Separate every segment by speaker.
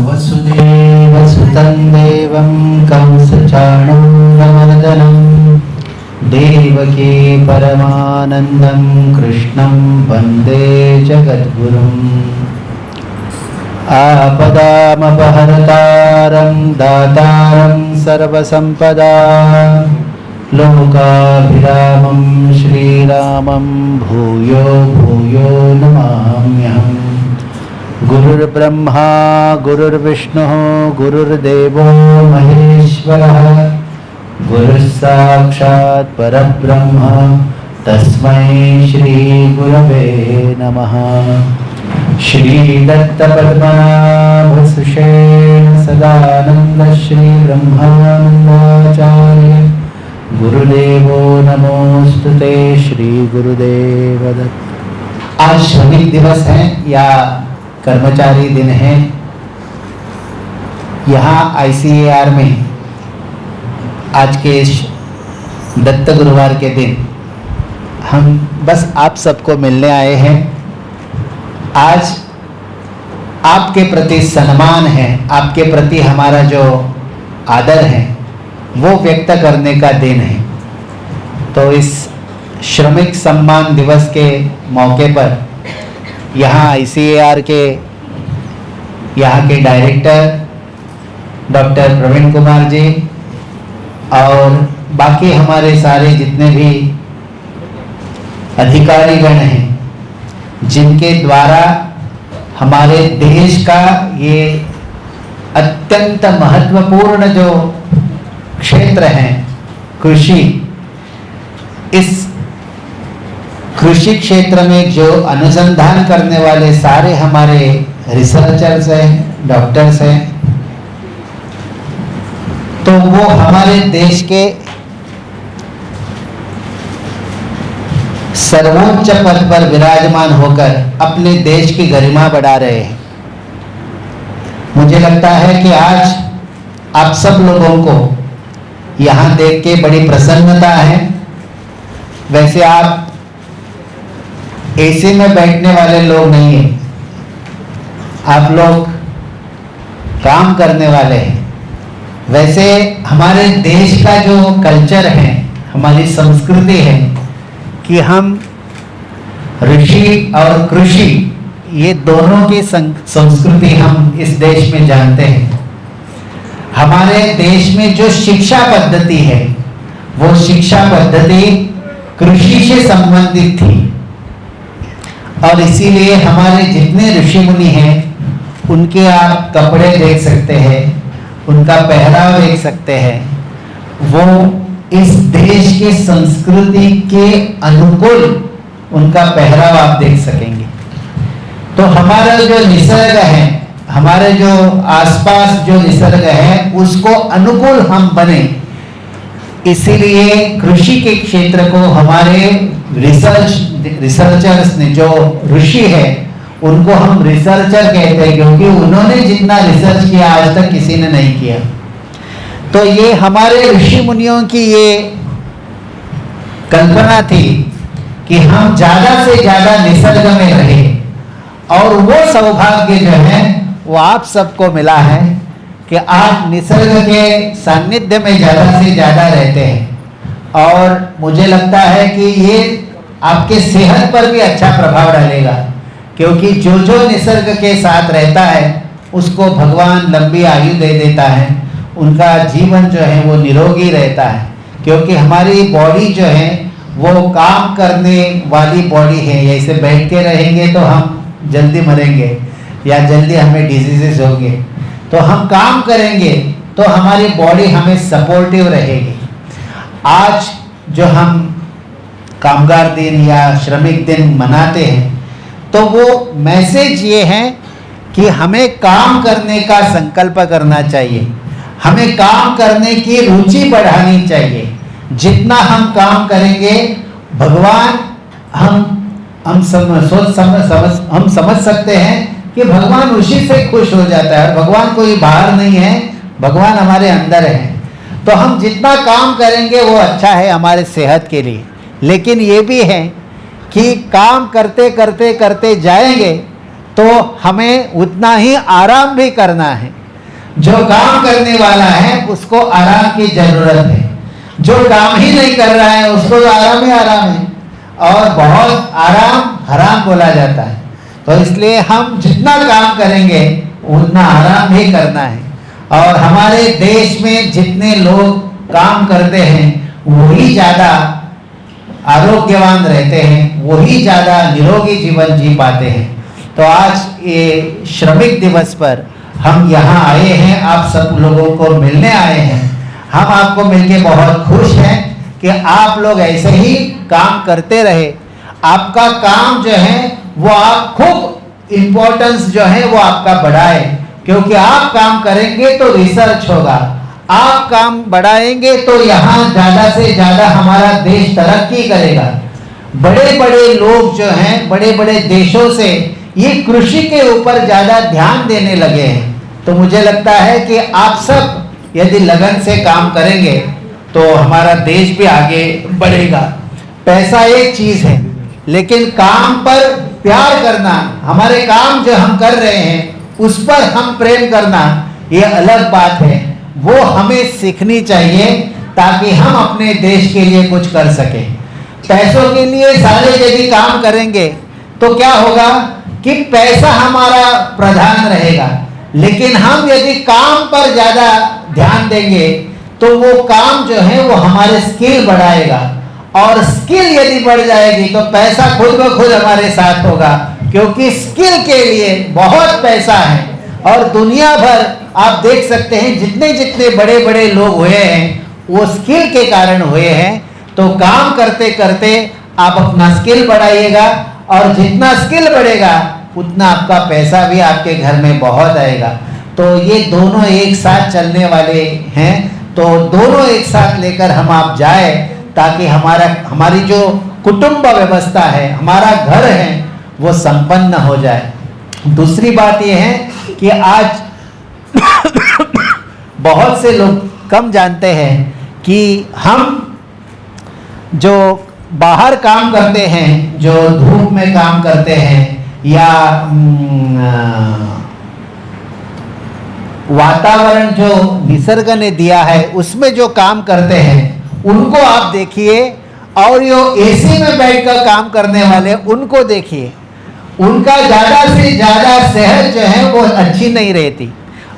Speaker 1: वसुदेवसुतं देवं कंसचाणूरमर्दनं देवकी परमानन्दं कृष्णं वन्दे जगद्गुरुम् आपदामपहर्तारं दातारं सर्वसम्पदा लोकाभिरामं श्रीरामं भूयो भूयो नमाम्यहम्। गुरुर्ब्रह्मा गुरुर्विष्णुः गुरुर्देवो महेश्वरः गुरुस्साक्षात् परब्रह्म तस्मै श्रीगुरवे नमः। श्रीदत्तपद्मनाभसुषेण सदानन्द श्रीब्रह्मानन्दाचार्य गुरुदेवो नमोस्तुते। श्री गुरुदेव दत्त। आज श्रमिक दिवस है या कर्मचारी दिन है। यहाँ ICAR में आज के दत्त गुरुवार के दिन हम बस आप सबको मिलने आए हैं। आज आपके प्रति सम्मान है, आपके प्रति हमारा जो आदर है वो व्यक्त करने का दिन है। तो इस श्रमिक सम्मान दिवस के मौके पर यहाँ ICAR के यहाँ के डायरेक्टर डॉक्टर प्रवीण कुमार जी और बाकी हमारे सारे जितने भी अधिकारीगण हैं, जिनके द्वारा हमारे देश का ये अत्यंत महत्वपूर्ण जो क्षेत्र है कृषि, इस कृषि क्षेत्र में जो अनुसंधान करने वाले सारे हमारे रिसर्चर्स हैं, डॉक्टर्स हैं, तो वो हमारे देश के सर्वोच्च पद पर विराजमान होकर अपने देश की गरिमा बढ़ा रहे हैं। मुझे लगता है कि आज आप सब लोगों को यहाँ देख के बड़ी प्रसन्नता है। वैसे आप एसी में बैठने वाले लोग नहीं हैं, आप लोग काम करने वाले हैं। वैसे हमारे देश का जो कल्चर है, हमारी संस्कृति है कि हम ऋषि और कृषि ये दोनों की संस्कृति हम इस देश में जानते हैं। हमारे देश में जो शिक्षा पद्धति है वो शिक्षा पद्धति कृषि से संबंधित थी और इसीलिए हमारे जितने ऋषि मुनि हैं उनके आप कपड़े देख सकते हैं, उनका पहराव देख सकते हैं, वो इस देश के संस्कृति के अनुकूल उनका पहराव आप देख सकेंगे। तो हमारा जो निसर्ग है, हमारे जो आसपास जो निसर्ग है उसको अनुकूल हम बने, इसीलिए कृषि के क्षेत्र को हमारे रिसर्चर्स ने, जो ऋषि है उनको हम रिसर्चर कहते हैं, क्योंकि उन्होंने जितना रिसर्च किया आज तक किसी ने नहीं किया। तो ये हमारे ऋषि मुनियों की ये कल्पना थी कि हम ज़्यादा से ज़्यादा निसर्ग में रहें, और वो सौभाग्य जो है वो आप सबको मिला है कि आप निसर्ग के सानिध्य में ज़्यादा से ज़्यादा रहते हैं। और मुझे लगता है कि ये आपके सेहत पर भी अच्छा प्रभाव डालेगा, क्योंकि जो जो निसर्ग के साथ रहता है उसको भगवान लंबी आयु दे देता है, उनका जीवन जो है वो निरोगी रहता है। क्योंकि हमारी बॉडी जो है वो काम करने वाली बॉडी है, ऐसे बैठ के रहेंगे तो हम जल्दी मरेंगे या जल्दी हमें डिजीजेस होंगे। तो हम काम करेंगे तो हमारी बॉडी हमें सपोर्टिव रहेगी। आज जो हम कामगार दिन या श्रमिक दिन मनाते हैं तो वो मैसेज ये है कि हमें काम करने का संकल्प करना चाहिए, हमें काम करने की रुचि बढ़ानी चाहिए। जितना हम काम करेंगे भगवान हम समझ सकते हैं कि भगवान उसी से खुश हो जाता है। और भगवान कोई बाहर नहीं है, भगवान हमारे अंदर है। तो हम जितना काम करेंगे वो अच्छा है हमारे सेहत के लिए। लेकिन ये भी है कि काम करते करते करते जाएंगे तो हमें उतना ही आराम भी करना है। जो काम करने वाला है उसको आराम की जरूरत है, जो काम ही नहीं कर रहा है उसको तो आराम ही आराम है, और बहुत आराम हराम बोला जाता है। तो इसलिए हम जितना काम करेंगे उतना आराम ही करना है। और हमारे देश में जितने लोग काम करते हैं वही ज़्यादा आरोग्यवान रहते हैं, वही ज़्यादा निरोगी जीवन जी पाते हैं। तो आज ये श्रमिक दिवस पर हम यहाँ आए हैं, आप सब लोगों को मिलने आए हैं। हम आपको मिलके बहुत खुश हैं कि आप लोग ऐसे ही काम करते रहे। आपका काम जो है वो आप खूब इम्पोर्टेंस जो है वो आपका बढ़ाए, क्योंकि आप काम करेंगे तो रिसर्च होगा, आप काम बढ़ाएंगे तो यहाँ ज़्यादा से ज़्यादा हमारा देश तरक्की करेगा। बड़े बड़े लोग जो हैं बड़े बड़े देशों से ये कृषि के ऊपर ज़्यादा ध्यान देने लगे हैं। तो मुझे लगता है कि आप सब यदि लगन से काम करेंगे तो हमारा देश भी आगे बढ़ेगा। पैसा एक चीज़ है, लेकिन काम पर प्यार करना, हमारे काम जो हम कर रहे हैं उस पर हम प्रेम करना, ये अलग बात है। वो हमें सीखनी चाहिए ताकि हम अपने देश के लिए कुछ कर सकें। पैसों के लिए सारे यदि काम करेंगे तो क्या होगा कि पैसा हमारा प्रधान रहेगा, लेकिन हम यदि काम पर ज़्यादा ध्यान देंगे तो वो काम जो है वो हमारे स्किल बढ़ाएगा, और स्किल यदि बढ़ जाएगी तो पैसा खुद ब खुद हमारे साथ होगा, क्योंकि स्किल के लिए बहुत पैसा है। और दुनिया भर आप देख सकते हैं जितने जितने बड़े बड़े लोग हुए हैं वो स्किल के कारण हुए हैं। तो काम करते करते आप अपना स्किल बढ़ाइएगा, और जितना स्किल बढ़ेगा उतना आपका पैसा भी आपके घर में बहुत आएगा। तो ये दोनों एक साथ चलने वाले हैं, तो दोनों एक साथ लेकर हम आप जाए ताकि हमारी जो कुटुंब व्यवस्था है, हमारा घर है, वो संपन्न हो जाए। दूसरी बात ये है कि आज बहुत से लोग कम जानते हैं कि हम जो बाहर काम करते हैं, जो धूप में काम करते हैं या वातावरण जो निसर्ग ने दिया है उसमें जो काम करते हैं उनको आप देखिए, और जो एसी में बैठकर काम करने वाले उनको देखिए, उनका ज़्यादा से ज़्यादा सेहत जो है वो अच्छी नहीं रहती।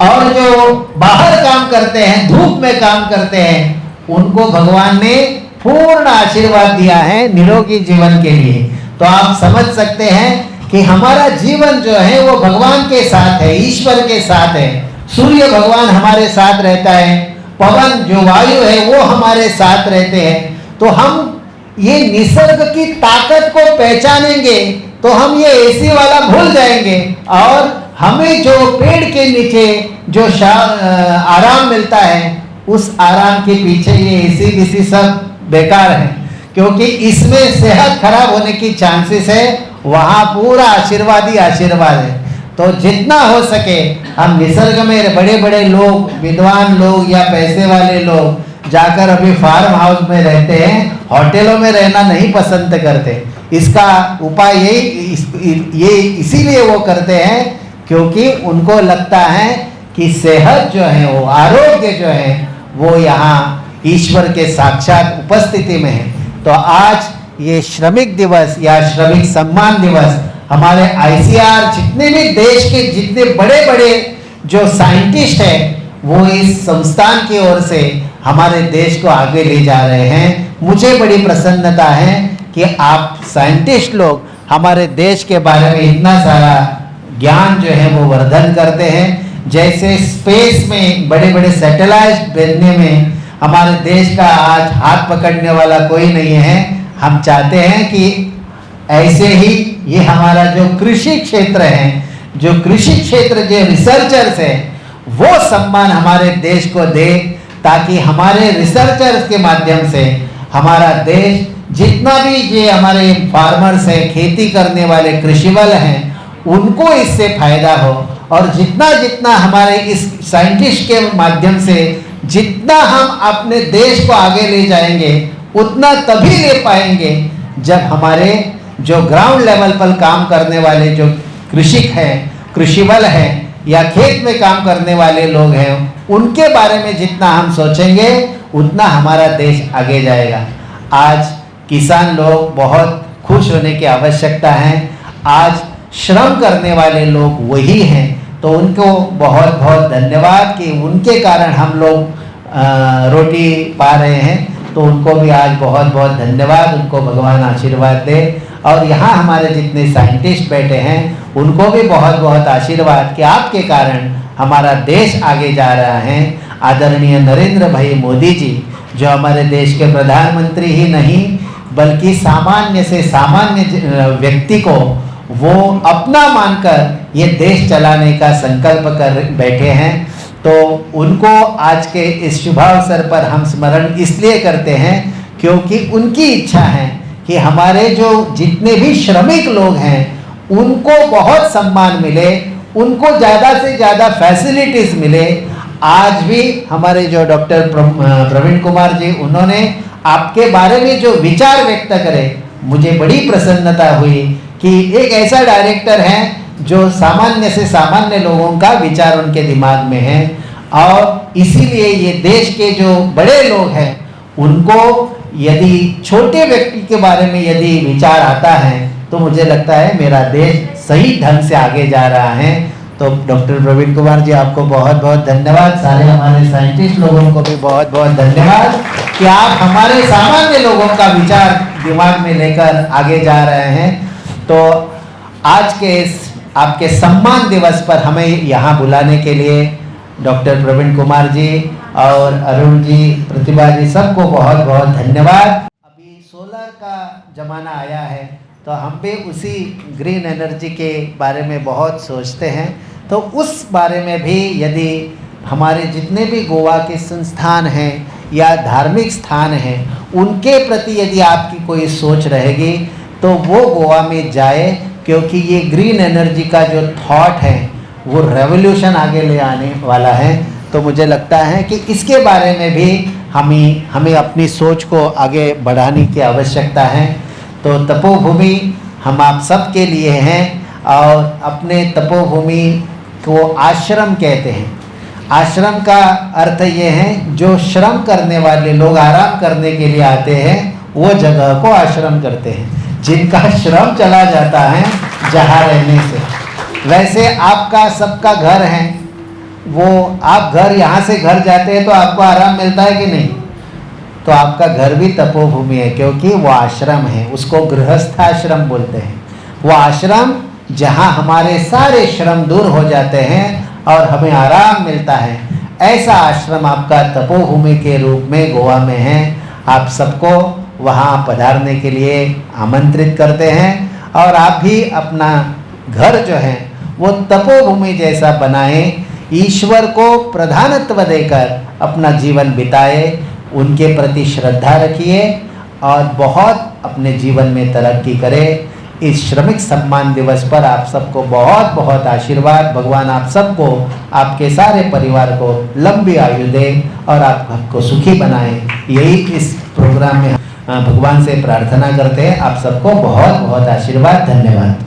Speaker 1: और जो बाहर काम करते हैं, धूप में काम करते हैं, उनको भगवान ने पूर्ण आशीर्वाद दिया है निरोगी जीवन के लिए। तो आप समझ सकते हैं कि हमारा जीवन जो है वो भगवान के साथ है, ईश्वर के साथ है। सूर्य भगवान हमारे साथ रहता है, पवन जो वायु है वो हमारे साथ रहते हैं। तो हम ये निसर्ग की ताकत को पहचानेंगे तो हम ये एसी वाला भूल जाएंगे, और हमें जो पेड़ के नीचे जो आराम मिलता है उस आराम के पीछे ये एसी बीसी सब बेकार है, क्योंकि इसमें सेहत खराब होने की चांसेस है, वहाँ पूरा आशीर्वाद ही आशीर्वाद है। तो जितना हो सके हम निसर्ग में, बड़े बड़े लोग, विद्वान लोग या पैसे वाले लोग जाकर अभी फार्म हाउस में रहते हैं, होटलों में रहना नहीं पसंद करते। इसका उपाय ये इसीलिए वो करते हैं क्योंकि उनको लगता है कि सेहत जो है वो, आरोग्य जो है वो यहाँ ईश्वर के साक्षात उपस्थिति में है। तो आज ये श्रमिक दिवस या श्रमिक सम्मान दिवस हमारे आईसीआर, जितने भी देश के जितने बड़े बड़े जो साइंटिस्ट हैं वो इस संस्थान की ओर से हमारे देश को आगे ले जा रहे हैं। मुझे बड़ी प्रसन्नता है कि आप साइंटिस्ट लोग हमारे देश के बारे में इतना सारा ज्ञान जो है वो वर्धन करते हैं। जैसे स्पेस में बड़े बड़े सैटेलाइट भेजने में हमारे देश का आज हाथ पकड़ने वाला कोई नहीं है। हम चाहते हैं कि ऐसे ही ये हमारा जो कृषि क्षेत्र है, जो कृषि क्षेत्र जो रिसर्चर्स हैं, वो सम्मान हमारे देश को दे, ताकि हमारे रिसर्चर्स के माध्यम से हमारा देश, जितना भी ये हमारे फार्मर्स हैं, खेती करने वाले कृषि बल हैं, उनको इससे फायदा हो। और जितना जितना हमारे इस साइंटिस्ट के माध्यम से जितना हम अपने देश को आगे ले जाएंगे, उतना तभी ले पाएंगे जब हमारे जो ग्राउंड लेवल पर काम करने वाले जो कृषिक हैं, कृषिवल हैं या खेत में काम करने वाले लोग हैं, उनके बारे में जितना हम सोचेंगे उतना हमारा देश आगे जाएगा। आज किसान लोग बहुत खुश होने की आवश्यकता है। आज श्रम करने वाले लोग वही हैं, तो उनको बहुत बहुत धन्यवाद कि उनके कारण हम लोग रोटी पा रहे हैं। तो उनको भी आज बहुत बहुत धन्यवाद, उनको भगवान आशीर्वाद दे। और यहाँ हमारे जितने साइंटिस्ट बैठे हैं उनको भी बहुत बहुत आशीर्वाद कि आपके कारण हमारा देश आगे जा रहा है। आदरणीय नरेंद्र भाई मोदी जी जो हमारे देश के प्रधानमंत्री ही नहीं बल्कि सामान्य से सामान्य व्यक्ति को वो अपना मानकर ये देश चलाने का संकल्प कर बैठे हैं, तो उनको आज के इस शुभ अवसर पर हम स्मरण इसलिए करते हैं क्योंकि उनकी इच्छा है कि हमारे जो जितने भी श्रमिक लोग हैं उनको बहुत सम्मान मिले, उनको ज़्यादा से ज़्यादा फैसिलिटीज़ मिले। आज भी हमारे जो डॉक्टर प्रवीण कुमार जी उन्होंने आपके बारे में जो विचार व्यक्त करे, मुझे बड़ी प्रसन्नता हुई कि एक ऐसा डायरेक्टर है जो सामान्य से सामान्य लोगों का विचार उनके दिमाग में है। और इसीलिए ये देश के जो बड़े लोग हैं उनको यदि छोटे व्यक्ति के बारे में यदि विचार आता है तो मुझे लगता है मेरा देश सही ढंग से आगे जा रहा है। तो डॉक्टर प्रवीण कुमार जी आपको बहुत बहुत धन्यवाद। सारे हमारे साइंटिस्ट लोगों को भी बहुत बहुत धन्यवाद कि आप हमारे सामान्य लोगों का विचार दिमाग में लेकर आगे जा रहे हैं। तो आज के इस आपके सम्मान दिवस पर हमें यहाँ बुलाने के लिए डॉक्टर प्रवीण कुमार जी और अरुण जी, प्रतिभा जी, सबको बहुत बहुत धन्यवाद। अभी सोलर का ज़माना आया है तो हम भी उसी ग्रीन एनर्जी के बारे में बहुत सोचते हैं। तो उस बारे में भी यदि हमारे जितने भी गोवा के संस्थान हैं या धार्मिक स्थान हैं उनके प्रति यदि आपकी कोई सोच रहेगी तो वो गोवा में जाए, क्योंकि ये ग्रीन एनर्जी का जो थॉट है वो रेवोल्यूशन आगे ले आने वाला है। तो मुझे लगता है कि इसके बारे में भी हमें अपनी सोच को आगे बढ़ाने की आवश्यकता है। तो तपोभूमि हम आप सब के लिए हैं और अपने तपोभूमि को आश्रम कहते हैं। आश्रम का अर्थ ये है जो श्रम करने वाले लोग आराम करने के लिए आते हैं वो जगह को आश्रम करते हैं, जिनका श्रम चला जाता है जहाँ रहने से। वैसे आपका सबका घर है, वो आप घर यहाँ से घर जाते हैं तो आपको आराम मिलता है कि नहीं? तो आपका घर भी तपोभूमि है, क्योंकि वो आश्रम है, उसको गृहस्थाश्रम बोलते हैं। वो आश्रम जहाँ हमारे सारे श्रम दूर हो जाते हैं और हमें आराम मिलता है, ऐसा आश्रम आपका तपोभूमि के रूप में गोवा में है। आप सबको वहाँ पधारने के लिए आमंत्रित करते हैं और आप भी अपना घर जो है वो तपोभूमि जैसा बनाएं, ईश्वर को प्रधानत्व देकर अपना जीवन बिताए, उनके प्रति श्रद्धा रखिए और बहुत अपने जीवन में तरक्की करें। इस श्रमिक सम्मान दिवस पर आप सबको बहुत बहुत आशीर्वाद। भगवान आप सबको, आपके सारे परिवार को लंबी आयु दे और आपको सुखी बनाए। यही इस प्रोग्राम में भगवान से प्रार्थना करते हैं। आप सबको बहुत बहुत आशीर्वाद। धन्यवाद।